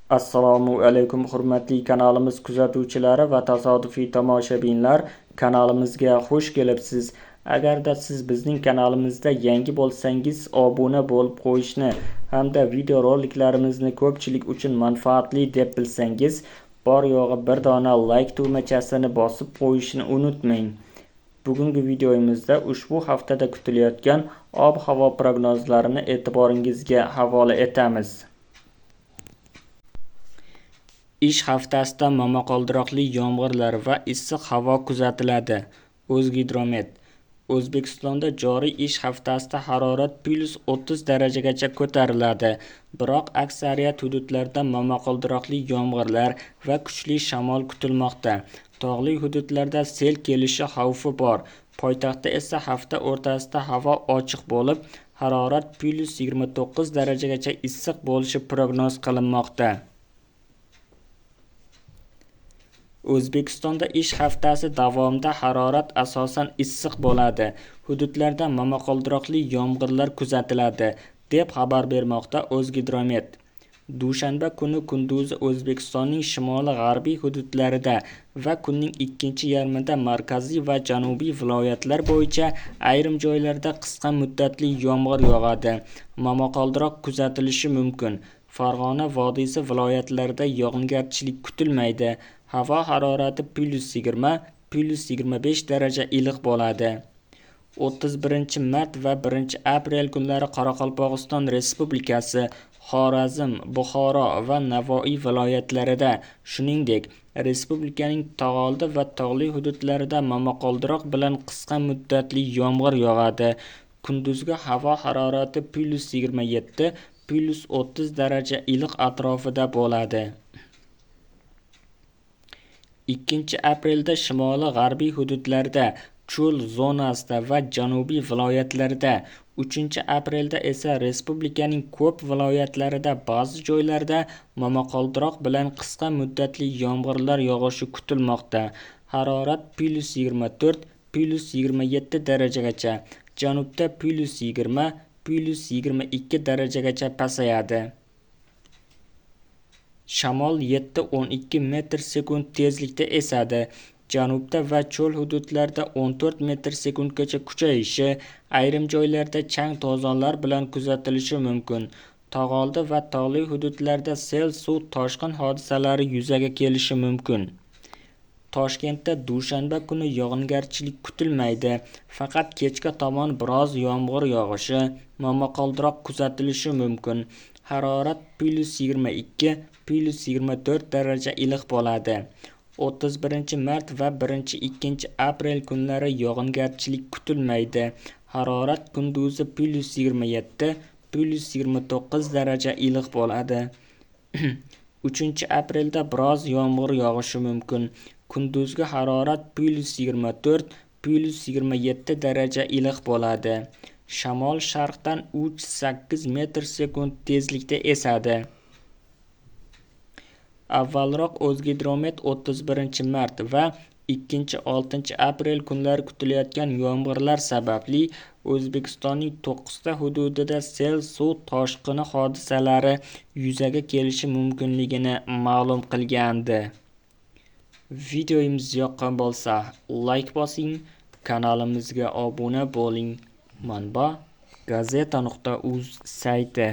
Assalomu alaykum hurmatli kanalimiz kuzatuvchilari va tasodifiy tomoshabinlar, kanalimizga xush kelibsiz. Agarda siz bizning kanalimizda yangi bo'lsangiz, obuna bo'lib qo'yishni hamda videoroliklarimizni ko'pchilik uchun manfaatli deb bilsangiz, bor yo'g'i bir dona like tugmachasini bosib qo'yishni unutmang. Bugungi videomizda ushbu haftada kutilayotgan ob-havo prognozlarini e'tiboringizga havola etamiz. Ish haftasida momaqaldiroqli yomg'irlar va issiq havo kuzatiladi. O'zgidromet. O'zbekistonda joriy ish haftasida harorat +30 darajagacha ko'tariladi. Biroq aksariyat hududlarda momaqaldiroqli yomg'irlar va kuchli shamol kutilmoqda. Tog'li hududlarda sel kelishi xavfi bor. Poytaxtda esa hafta o'rtasida havo ochiq bo'lib, harorat +29 darajagacha issiq bo'lishi prognoz qilinmoqda. O'zbekistonda ish haftasi davomida harorat asosan issiq bo'ladi. Hududlarda momaqaldiroqli yomg'irlar kuzatiladi, deb xabar bermoqda O'zgidromet. Dushanba kuni kunduzi O'zbekistonning shimoli-g'arbiy hududlarida va kunning ikkinchi yarmida markaziy va janubiy viloyatlar bo'yicha ayrim joylarda qisqa muddatli yomg'ir yog'adi. Momaqaldiroq kuzatilishi mumkin. Farg'ona vodiysi viloyatlarida yog'ingarchilik kutilmaydi. Havo harorati +20, +25 daraja iliq bo'ladi. 31 mart va 1-aprel kunlari Qoraqalpog'iston Respublikasi, Xorazm, Buxoro va Navoiy viloyatlarida, shuningdek, respublikaning tog'oldi va tog'li hududlarida momaqaldiroq bilan qisqa muddatli yomg'ir yog'adi. Kunduzgi havo harorati +27, +30 daraja iliq atrofida bo'ladi. 2-aprelda shimoli-g'arbiy hududlarda, cho'l zonasida va janubiy viloyatlarda, 3-aprelda esa respublikaning ko'p viloyatlarida ba'zi joylarda momaqaldiroq bilan qisqa muddatli yomg'irlar yog'ishi kutilmoqda. Harorat +24, +27 darajagacha, janubda +20, +22 darajagacha pasayadi. Shamol 7-12 metr/sekund tezlikda esadi. Janubda va cho'l hududlarda 14 metr/sekundgacha kuchayishi, ayrim joylarda chang-to'zonlar bilan kuzatilishi mumkin. Tog'oldi va tog'li hududlarda sel, suv toshqin hodisalari yuzaga kelishi mumkin. Toshkentda dushanba kuni yog'ingarchilik kutilmaydi, faqat kechga tomon biroz yomg'ir yog'ishi, momaqaldiroq kuzatilishi mumkin. Harorat +22, +24 daraja iliq bo'ladi. 31-mart va 1-2-aprel kunlari yog'ingarchilik kutilmaydi. Harorat kunduzi +27, +29 daraja iliq bo'ladi. 3-aprelda biroz yomg'ir yog'ishi mumkin. Kunduzgi harorat +24, +27 daraja iliq bo'ladi. Shamol sharqdan 3-8 metr/sekund tezlikda esadi. Avvalroq O'zgidromet 31-mart va 2-6-aprel kunlari kutilayotgan yomg'irlar sababli O'zbekistonning 9 ta hududida sel, suv toshqini hodisalari yuzaga kelishi mumkinligini ma'lum qilgandi. Videomiz yoqqan bo'lsa, like bosing, kanalimizga obuna bo'ling. Manba: gazeta.uz sayti.